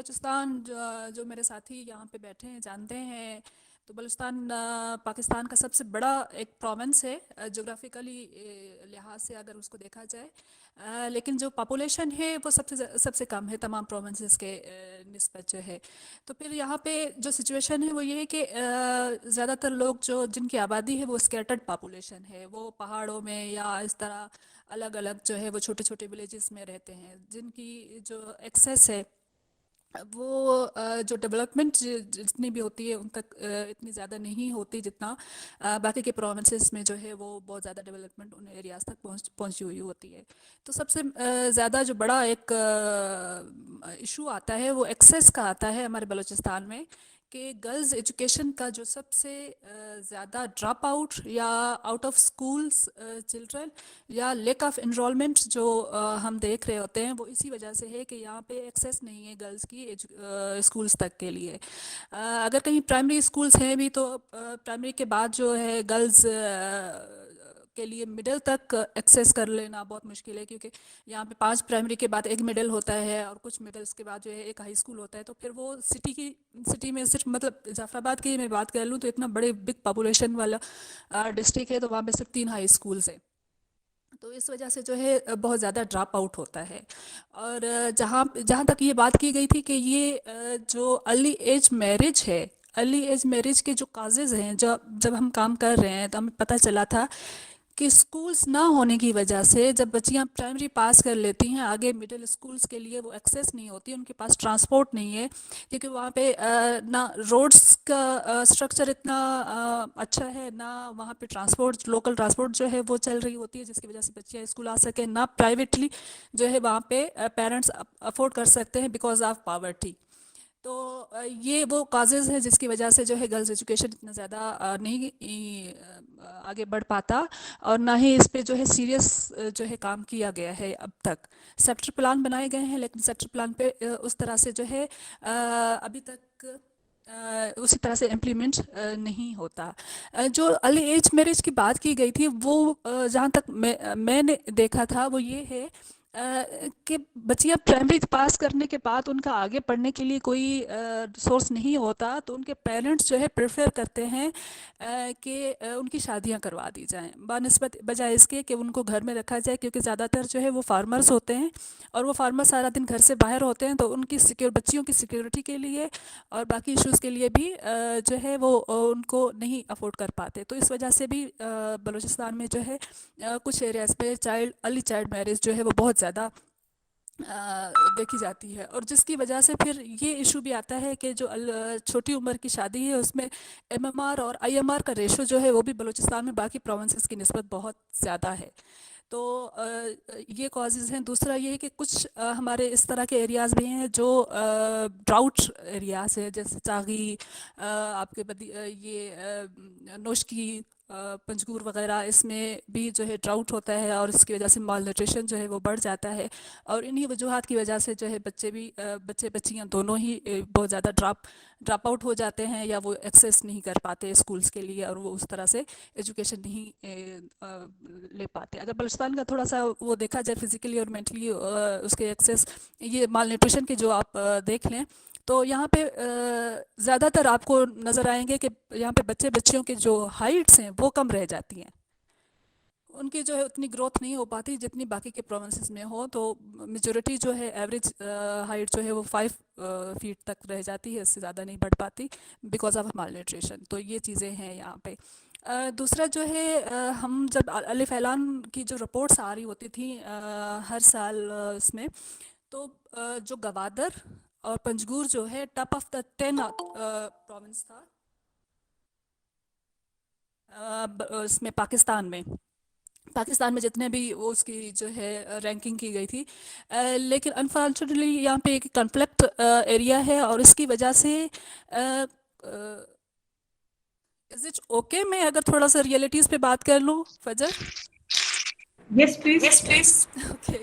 بلوچستان جو میرے ساتھی یہاں پہ بیٹھے ہیں جانتے ہیں، تو بلوچستان پاکستان کا سب سے بڑا ایک پروونس ہے جغرافیکلی لحاظ سے اگر اس کو دیکھا جائے، لیکن جو پاپولیشن ہے وہ سب سے کم ہے تمام پروونسز کے نسبت جو ہے. تو پھر یہاں پہ جو سچویشن ہے وہ یہ ہے کہ زیادہ تر لوگ جن کی آبادی ہے وہ اسکیٹرڈ پاپولیشن ہے، وہ پہاڑوں میں یا اس طرح الگ الگ جو ہے وہ چھوٹے چھوٹے ولیجز میں رہتے ہیں، جن کی جو ایکسیس ہے وہ جو ڈیولپمنٹ جتنی بھی ہوتی ہے ان تک اتنی زیادہ نہیں ہوتی جتنا باقی کے پروونسز میں جو ہے وہ بہت زیادہ ڈیولپمنٹ ان ایریاز تک پہنچی ہوئی ہوتی ہے. تو سب سے زیادہ جو بڑا ایک ایشو آتا ہے وہ ایکسیس کا آتا ہے ہمارے بلوچستان میں، کہ گرلز ایجوکیشن کا جو سب سے زیادہ ڈراپ آؤٹ یا آؤٹ آف اسکولس چلڈرن یا لیک آف انرولمنٹ جو ہم دیکھ رہے ہوتے ہیں وہ اسی وجہ سے ہے کہ یہاں پہ ایکسیس نہیں ہے گرلز کی اسکولس تک کے لیے. اگر کہیں پرائمری اسکولس ہیں بھی تو پرائمری کے بعد جو ہے گرلز کے لیے مڈل تک ایکسیس کر لینا بہت مشکل ہے، کیونکہ یہاں پہ 5 پرائمری کے بعد ایک مڈل ہوتا ہے اور کچھ مڈلس کے بعد جو ہے ایک ہائی اسکول ہوتا ہے. تو پھر وہ سٹی میں صرف مطلب جعفر آباد کی میں بات کر لوں تو اتنا بڑے بگ پاپولیشن والا ڈسٹرکٹ ہے، تو وہاں پہ صرف 3 ہائی اسکولس ہیں. تو اس وجہ سے جو ہے بہت زیادہ ڈراپ آؤٹ ہوتا ہے. اور جہاں تک یہ بات کی گئی تھی کہ یہ جو ارلی ایج میرج ہے، ارلی ایج میرج کے جو کازز ہیں، جب ہم کام کر رہے ہیں تو ہمیں پتہ چلا تھا کہ اسکولس نہ ہونے کی وجہ سے جب بچیاں پرائمری پاس کر لیتی ہیں آگے مڈل اسکولس کے لیے وہ ایکسیس نہیں ہوتی، ان کے پاس ٹرانسپورٹ نہیں ہے، کیونکہ وہاں پہ نہ روڈس کا اسٹرکچر اتنا اچھا ہے، نہ وہاں پہ ٹرانسپورٹ لوکل ٹرانسپورٹ جو ہے وہ چل رہی ہوتی ہے جس کی وجہ سے بچیاں اسکول آ سکیں، نہ پرائیویٹلی جو ہے وہاں پہ پیرنٹس افورڈ کر سکتے ہیں بیکاز آف پاورٹی. تو یہ وہ کازز ہیں جس کی وجہ سے جو ہے گرلز ایجوکیشن اتنا زیادہ نہیں آگے بڑھ پاتا، اور نہ ہی اس پہ جو ہے سیریس جو ہے کام کیا گیا ہے اب تک. سیکٹر پلان بنائے گئے ہیں لیکن سیکٹر پلان پہ اس طرح سے جو ہے ابھی تک اسی طرح سے امپلیمنٹ نہیں ہوتا. جو ارلی ایج میرج کی بات کی گئی تھی وہ جہاں تک میں نے دیکھا تھا وہ یہ ہے کہ بچیاں پرائمری پاس کرنے کے بعد ان کا آگے پڑھنے کے لیے کوئی سورس نہیں ہوتا، تو ان کے پیرنٹس جو ہے پریفر کرتے ہیں کہ ان کی شادیاں کروا دی جائیں بنسبت بجائے اس کے کہ ان کو گھر میں رکھا جائے، کیونکہ زیادہ تر جو ہے وہ فارمرز ہوتے ہیں اور وہ فارمر سارا دن گھر سے باہر ہوتے ہیں، تو ان کی بچیوں کی سیکیورٹی کے لیے اور باقی ایشوز کے لیے بھی جو ہے وہ ان کو نہیں افورڈ کر پاتے. تو اس وجہ سے بھی بلوچستان میں جو ہے کچھ ایریاز پہ ارلی چائلڈ میرج جو ہے وہ بہت زیادہ دیکھی جاتی ہے، اور جس کی وجہ سے پھر یہ ایشو بھی آتا ہے کہ جو چھوٹی عمر کی شادی ہے اس میں MMR اور IMR کا ریشو جو ہے وہ بھی بلوچستان میں باقی پروونسز کی نسبت بہت زیادہ ہے. تو یہ کازز ہیں. دوسرا یہ ہے کہ کچھ ہمارے اس طرح کے ایریاز بھی ہیں جو ڈراؤٹ ایریاز ہیں، جیسے چاغی، آپ کے یہ نوشکی، پنجگور وغیرہ، اس میں بھی جو ہے ڈراؤٹ ہوتا ہے اور اس کی وجہ سے مال نیوٹریشن جو ہے وہ بڑھ جاتا ہے، اور انہی وجوہات کی وجہ سے جو ہے بچے بچیاں دونوں ہی بہت زیادہ ڈراپ آؤٹ ہو جاتے ہیں، یا وہ ایکسیس نہیں کر پاتے اسکولس کے لیے اور وہ اس طرح سے ایجوکیشن نہیں لے پاتے. اگر بلوچستان کا تھوڑا سا وہ دیکھا جائے فزیکلی اور مینٹلی اس کے ایکسیس، یہ مال نیوٹریشن کے جو آپ دیکھ لیں تو یہاں پہ زیادہ تر آپ کو نظر آئیں گے کہ یہاں پہ بچے بچیوں کے جو ہائٹس ہیں وہ کم رہ جاتی ہیں، ان کی جو ہے اتنی گروتھ نہیں ہو پاتی جتنی باقی کے پروونسز میں ہو. تو میجورٹی جو ہے ایوریج ہائٹ جو ہے وہ 5 فیٹ تک رہ جاتی ہے، اس سے زیادہ نہیں بڑھ پاتی بیکاز آف مال نیوٹریشن. تو یہ چیزیں ہیں یہاں پہ. دوسرا جو ہے ہم جب الف اعلان کی جو رپورٹس آ رہی ہوتی تھیں ہر سال اس میں، تو جو گوادر اور پنجگور جو ہے ٹاپ آف دا 10 پروونس تھا اس میں پاکستان میں جتنے بھی وہ اس کی جو ہے رینکنگ کی گئی تھی. لیکن انفارچونیٹلی یہاں پہ ایک کنفلکٹ ایریا ہے، اور اس کی وجہ سے از اٹ اوکے میں اگر تھوڑا سا ریئلٹیز پہ بات کر لوں فجر؟ Yes, please. Yes please. Okay.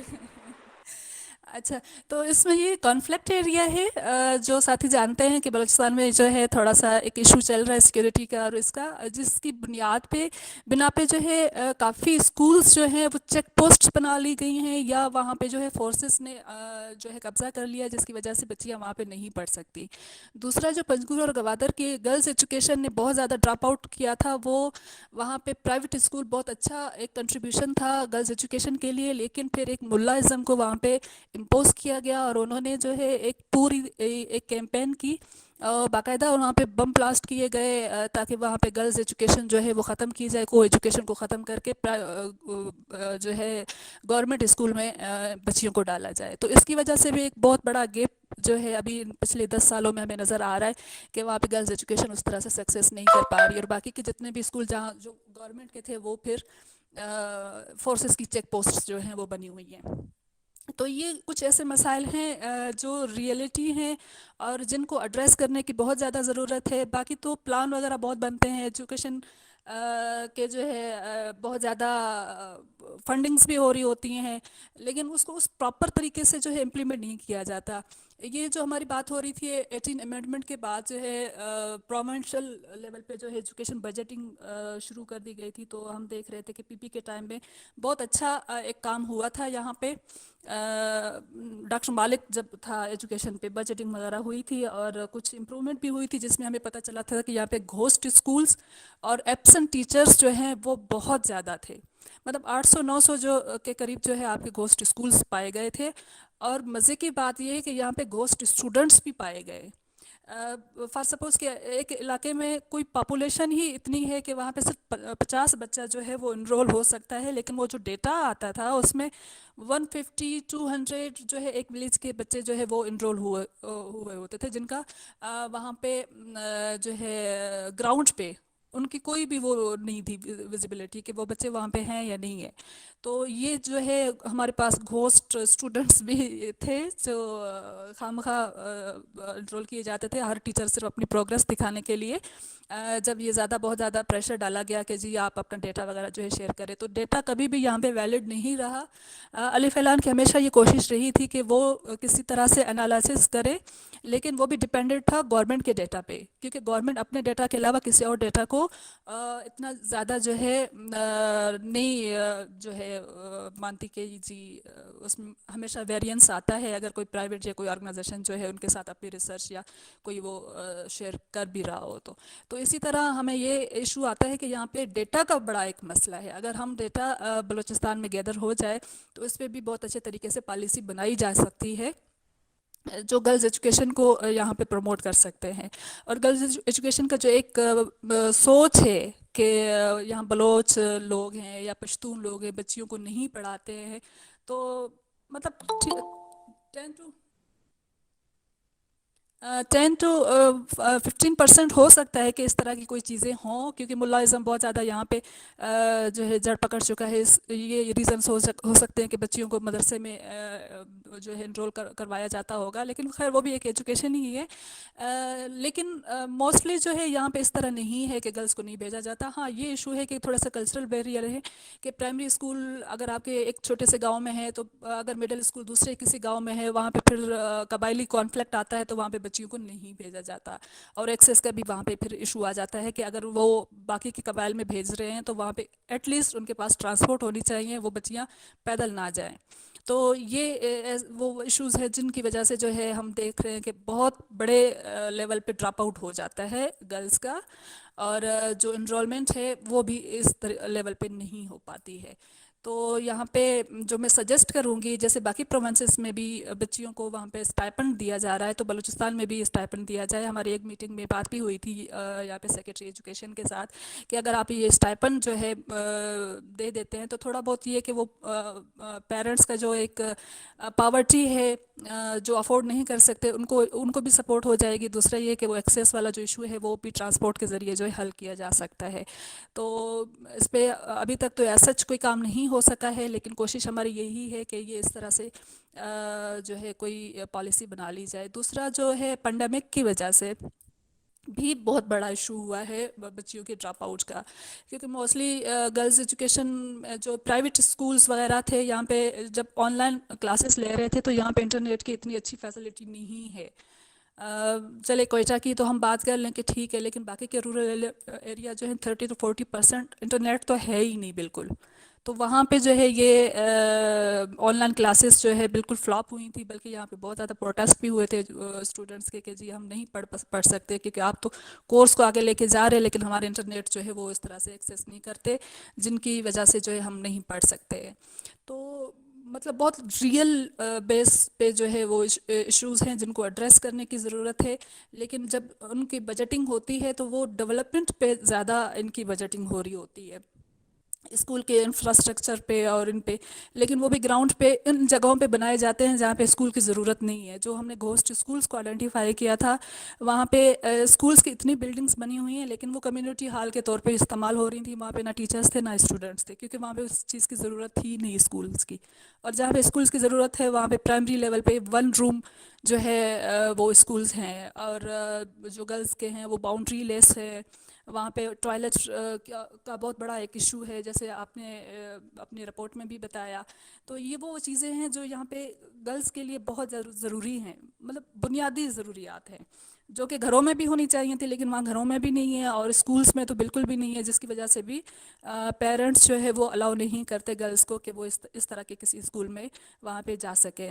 اچھا، تو اس میں یہ کانفلکٹ ایریا ہے، جو ساتھی جانتے ہیں کہ بلوچستان میں جو ہے تھوڑا سا ایک ایشو چل رہا ہے سیکورٹی کا اور اس کا، جس کی بنا پہ جو ہے کافی اسکولس جو ہیں وہ چیک پوسٹ بنا لی گئی ہیں، یا وہاں پہ جو ہے فورسز نے جو ہے قبضہ کر لیا، جس کی وجہ سے بچیاں وہاں پہ نہیں پڑھ سکتی۔ دوسرا جو پنجگور اور گوادر کی گرلز ایجوکیشن نے بہت زیادہ ڈراپ آؤٹ کیا تھا، وہ وہاں پہ پرائیویٹ اسکول بہت اچھا ایک کنٹریبیوشن تھا گرلز ایجوکیشن کے لیے، لیکن پھر ایک ملا ازم کو وہاں پہ امپوز کیا گیا اور انہوں نے جو ہے ایک پوری ایک کیمپین کی، باقاعدہ وہاں پہ بم بلاسٹ کیے گئے تاکہ وہاں پہ گرلز ایجوکیشن جو ہے وہ ختم کی جائے، کو ایجوکیشن کو ختم کر کے جو ہے گورنمنٹ اسکول میں بچیوں کو ڈالا جائے۔ تو اس کی وجہ سے بھی ایک بہت بڑا گیپ جو ہے ابھی پچھلے 10 سالوں میں ہمیں نظر آ رہا ہے کہ وہاں پہ گرلز ایجوکیشن اس طرح سے سکسیس نہیں کر پا رہی، اور باقی کے جتنے بھی اسکول جہاں جو گورنمنٹ کے تھے وہ پھر فورسز کی چیک پوسٹ جو ہیں وہ بنی ہوئی ہیں۔ تو یہ کچھ ایسے مسائل ہیں جو ریئلٹی ہیں اور جن کو ایڈریس کرنے کی بہت زیادہ ضرورت ہے۔ باقی تو پلان وغیرہ بہت بنتے ہیں ایجوکیشن کے جو ہے بہت زیادہ فنڈنگز بھی ہو رہی ہوتی ہیں، لیکن اس کو اس پراپر طریقے سے جو ہے امپلیمنٹ نہیں کیا جاتا۔ یہ جو ہماری بات ہو رہی تھی 18 امینڈمنٹ کے بعد جو ہے پروونشل لیول پہ جو ہے ایجوکیشن بجٹنگ شروع کر دی گئی تھی، تو ہم دیکھ رہے تھے کہ پی پی کے ٹائم میں بہت اچھا ایک کام ہوا تھا یہاں پہ۔ ڈاکٹر مالک جب تھا ایجوکیشن پہ بجٹنگ وغیرہ ہوئی تھی اور کچھ امپرومنٹ بھی ہوئی تھی، جس میں ہمیں پتہ چلا تھا کہ یہاں پہ گھوسٹ اسکولز اور ایبسنٹ ٹیچرز جو ہیں وہ بہت زیادہ تھے، مطلب 800 900 جو کے قریب جو ہے آپ کے گھوسٹ اسکولز پائے گئے تھے، اور مزے کی بات یہ ہے کہ یہاں پہ گھوسٹ اسٹوڈنٹس بھی پائے گئے۔ فار سپوز کہ ایک علاقے میں کوئی پاپولیشن ہی اتنی ہے کہ وہاں پہ صرف 50 بچہ جو ہے وہ انرول ہو سکتا ہے، لیکن وہ جو ڈیٹا آتا تھا اس میں 150 200 جو ہے ایک ولیج کے بچے جو ہے وہ انرول ہوئے ہوتے تھے، جن کا وہاں پہ جو ہے گراؤنڈ پہ ان کی کوئی بھی وہ نہیں تھی ویزیبلٹی کہ وہ بچے وہاں پہ ہیں یا نہیں ہیں۔ تو یہ جو ہے ہمارے پاس گھوسٹ اسٹوڈنٹس بھی تھے جو خواہ انرول کیے جاتے تھے، ہر ٹیچر صرف اپنی پروگرس دکھانے کے لیے۔ جب یہ بہت زیادہ پریشر ڈالا گیا کہ جی آپ اپنا ڈیٹا وغیرہ جو ہے شیئر کریں، تو ڈیٹا کبھی بھی یہاں پہ ویلڈ نہیں رہا۔ الف اعلان کی ہمیشہ یہ کوشش رہی تھی کہ وہ کسی طرح سے انالیسس کرے، لیکن وہ بھی ڈیپینڈنٹ تھا گورنمنٹ کے ڈیٹا پہ، کیونکہ گورنمنٹ اپنے ڈیٹا کے علاوہ کسی اور ڈیٹا کو اتنا زیادہ جو ہے نہیں جو ہے مانتی کہ جی اس میں ہمیشہ ویریئنس آتا ہے اگر کوئی پرائیویٹ یا کوئی آرگنائزیشن جو ہے ان کے ساتھ اپنی ریسرچ یا کوئی وہ شیئر کر بھی رہا ہو تو اسی طرح ہمیں یہ ایشو آتا ہے کہ یہاں پہ ڈیٹا کا بڑا ایک مسئلہ ہے۔ اگر ہم ڈیٹا بلوچستان میں گیدر ہو جائے تو اس پہ بھی بہت اچھے طریقے سے پالیسی بنائی جا سکتی ہے جو گرلز ایجوکیشن کو یہاں پہ پروموٹ کر سکتے ہیں۔ اور گرلز ایجوکیشن کا جو ایک سوچ ہے کہ یہاں بلوچ لوگ ہیں یا پشتون لوگ ہیں بچیوں کو نہیں پڑھاتے ہیں، تو مطلب 10 to 15% ہو سکتا ہے کہ اس طرح کی کوئی چیزیں ہوں، کیونکہ ملا ازم بہت زیادہ یہاں پہ جو ہے جڑ پکڑ چکا ہے۔ یہ ریزنس ہو سکتے ہیں کہ بچیوں کو مدرسے میں جو ہے انرول کروایا جاتا ہوگا، لیکن خیر وہ بھی ایک ایجوکیشن ہی ہے۔ لیکن موسٹلی جو ہے یہاں پہ اس طرح نہیں ہے کہ گرلس کو نہیں بھیجا جاتا۔ ہاں یہ ایشو ہے کہ تھوڑا سا کلچرل بیریئر ہے کہ پرائمری اسکول اگر آپ کے ایک چھوٹے سے گاؤں میں ہے، تو اگر مڈل اسکول دوسرے کسی گاؤں میں ہے، وہاں پہ پھر قبائلی کانفلکٹ آتا ہے تو وہاں پہ بچیوں کو نہیں بھیجا جاتا، اور ایکسیس کا بھی وہاں پہ پھر ایشو آ جاتا ہے کہ اگر وہ باقی کے قبائل میں بھیج رہے ہیں تو وہاں پہ ایٹ لیسٹ ان کے پاس ٹرانسپورٹ ہونی چاہیے، وہ بچیاں پیدل نہ جائیں۔ تو یہ وہ ایشوز ہیں جن کی وجہ سے جو ہے ہم دیکھ رہے ہیں کہ بہت بڑے لیول پہ ڈراپ آؤٹ ہو جاتا ہے گرلس کا، اور جو انرولمنٹ ہے وہ بھی اس لیول پہ نہیں ہو پاتی ہے۔ تو یہاں پہ جو میں سجیسٹ کروں گی، جیسے باقی پروونسز میں بھی بچیوں کو وہاں پہ اسٹائپنڈ دیا جا رہا ہے، تو بلوچستان میں بھی اسٹائپنڈ دیا جائے۔ ہماری ایک میٹنگ میں بات بھی ہوئی تھی یہاں پہ سیکریٹری ایجوکیشن کے ساتھ کہ اگر آپ یہ اسٹائپنڈ جو ہے دے دیتے ہیں تو تھوڑا بہت یہ کہ وہ پیرنٹس کا جو ایک پاورٹی ہے جو افورڈ نہیں کر سکتے ان کو بھی سپورٹ ہو جائے گی۔ دوسرا یہ کہ وہ ایکسیس والا جو ایشو ہے وہ بھی ٹرانسپورٹ کے ذریعے جو ہے حل کیا جا سکتا ہے۔ تو اس پہ ابھی تک تو ایسا کوئی کام نہیں ہو سکا ہے، لیکن کوشش ہماری یہی ہے کہ یہ اس طرح سے جو ہے کوئی پالیسی بنا لی جائے۔ دوسرا جو ہے پینڈیمک کی وجہ سے بھی بہت بڑا ایشو ہوا ہے بچیوں کے ڈراپ آؤٹ کا، کیونکہ موسٹلی گرلز ایجوکیشن جو پرائیویٹ اسکولس وغیرہ تھے یہاں پہ جب آن لائن کلاسز لے رہے تھے تو یہاں پہ انٹرنیٹ کی اتنی اچھی فیسلٹی نہیں ہے. چلے کوئٹہ کی تو ہم بات کر لیں کہ ٹھیک ہے، لیکن باقی کے رورل ایریا جو ہیں 30 to 40% انٹرنیٹ تو ہے ہی نہیں بالکل. تو وہاں پہ جو ہے یہ آن لائن کلاسز جو ہے بالکل فلاپ ہوئی تھی، بلکہ یہاں پہ بہت زیادہ پروٹیسٹ بھی ہوئے تھے اسٹوڈنٹس کے کہ جی ہم نہیں پڑھ سکتے، کیونکہ آپ تو کورس کو آگے لے کے جا رہے لیکن ہمارے انٹرنیٹ جو ہے وہ اس طرح سے ایکسیس نہیں کرتے جن کی وجہ سے جو ہے ہم نہیں پڑھ سکتے. تو مطلب بہت ریئل بیس پہ جو ہے وہ ایشوز ہیں جن کو ایڈریس کرنے کی ضرورت ہے. لیکن جب ان کی بجٹنگ ہوتی ہے تو وہ ڈیولپمنٹ پہ زیادہ ان کی بجٹنگ ہو رہی ہوتی ہے، اسکول کے انفراسٹرکچر پہ اور ان پہ. لیکن وہ بھی گراؤنڈ پہ ان جگہوں پہ بنائے جاتے ہیں جہاں پہ اسکول کی ضرورت نہیں ہے. جو ہم نے گھوسٹ اسکولس کو آئیڈینٹیفائی کیا تھا وہاں پہ اسکولس کی اتنی بلڈنگس بنی ہوئی ہیں لیکن وہ کمیونٹی ہال کے طور پہ استعمال ہو رہی تھیں. وہاں پہ نہ ٹیچرس تھے نہ اسٹوڈنٹس تھے، کیونکہ وہاں پہ اس چیز کی ضرورت تھی نہیں اسکولس کی. اور جہاں پہ اسکولس کی ضرورت ہے وہاں پہ پرائمری لیول پہ 1 روم جو ہے وہ اسکولس ہیں، اور جو گرلس کے ہیں وہ باؤنڈری لیس ہے. وہاں پہ ٹوائلٹ کا بہت بڑا ایک ایشو ہے، جیسے آپ نے اپنی رپورٹ میں بھی بتایا. تو یہ وہ چیزیں ہیں جو یہاں پہ گرلس کے لیے بہت ضروری ہیں، مطلب بنیادی ضروریات ہیں جو کہ گھروں میں بھی ہونی چاہیے تھی لیکن وہاں گھروں میں بھی نہیں ہے اور اسکولس میں تو بالکل بھی نہیں ہے، جس کی وجہ سے بھی پیرنٹس جو ہے وہ الاؤ نہیں کرتے گرلس کو کہ وہ اس طرح کے کسی اسکول میں وہاں پہ جا سکیں.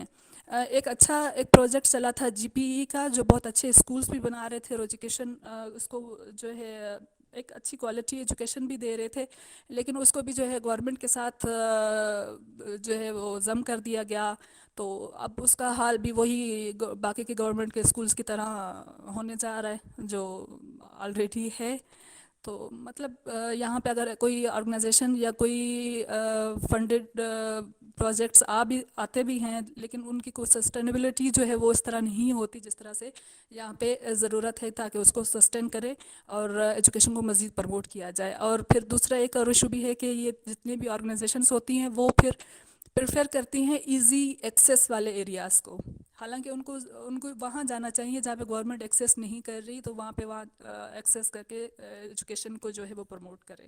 ایک اچھا ایک پروجیکٹ چلا تھا جی پی ای کا، جو بہت اچھے اسکولس بھی بنا رہے تھے اور ایجوکیشن اس کو جو ہے ایک اچھی کوالٹی ایجوکیشن بھی دے رہے تھے. لیکن اس کو بھی جو ہے گورنمنٹ کے ساتھ جو ہے وہ ضم کر دیا گیا. تو اب اس کا حال بھی وہی باقی کے گورنمنٹ کے اسکولس کی طرح ہونے جا رہا ہے جو آلریڈی ہے. تو مطلب یہاں پہ اگر کوئی آرگنائزیشن یا کوئی فنڈڈ پروجیکٹس آتے بھی ہیں لیکن ان کی کوئی سسٹینیبلٹی جو ہے وہ اس طرح نہیں ہوتی جس طرح سے یہاں پہ ضرورت ہے، تاکہ اس کو سسٹین کرے اور ایجوکیشن کو مزید پروموٹ کیا جائے. اور پھر دوسرا ایک اور ایشو بھی ہے کہ یہ جتنی بھی آرگنائزیشنس ہوتی ہیں وہ پھر پریفر کرتی ہیں ایزی ایکسیس والے ایریاز کو، حالانکہ ان کو وہاں جانا چاہیے جہاں پہ گورنمنٹ ایکسیس نہیں کر رہی، تو وہاں ایکسیس کر کے ایجوکیشن کو جو ہے وہ پروموٹ کرے.